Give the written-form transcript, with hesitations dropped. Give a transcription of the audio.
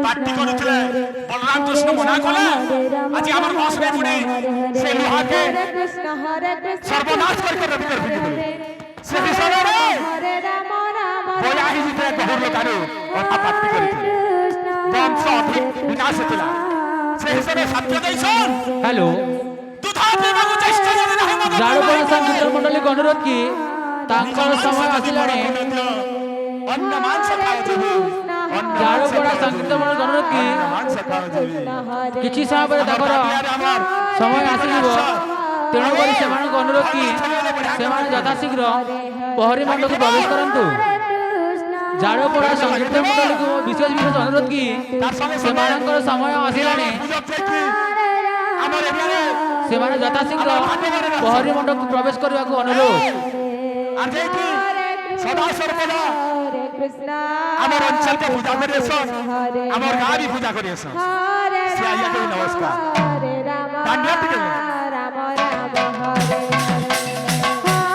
Party করুଥିଲେ Balaram Krishna মনা কলা আজ আমার বসরে গুড়ি সে লোহাকে সর্বনাশ করে রবি করে দিল সে হিসাবে বয়া হিজিতে গহুর লোকারু কথা পার্টি করুଥିଲେ বংশ অধিক বিনাশ হইলা সে হিসাবে সত্য দেইছন হ্যালো দুধা পিবাকু চেষ্টা যদি নাই মত জাড়পড়া সংগীত মণ্ডলী অনুরোধ কি তাঙ্কর সময় আসিলানি অন্ন মাংস খাওয়াবি জাড়পড়া সংগীত মণ্ডলী অনুরোধ কি কিছু সময় পরে তাଙ୍କର সময় ଆସିଯିବ ତେଣୁକରି ସେମାନଙ୍କୁ ଅନୁରୋଧ କି ସେମାନେ ଯଥାଶୀଘ୍ର ପହରି ମଣ୍ଡପକୁ ପ୍ରବେଶ କରନ୍ତୁ। ଜାଡ଼ପଡ଼ା ସଂଗୀତ ମଣ୍ଡଳୀକୁ ବିଶେଷ ଅନୁରୋଧ କି ସେମାନଙ୍କର ସମୟ ଆସିଲାଣି ସେମାନେ ଯଥାଶୀଘ୍ର ପହରି ମଣ୍ଡପକୁ ପ୍ରବେଶ କରିବାକୁ ଅନୁରୋଧ। আমার অঞ্চলকে পূজা করিয়েছ আমার গাঁ বি পূজা করিয়েছ নমস্কার ধন্যবাদ।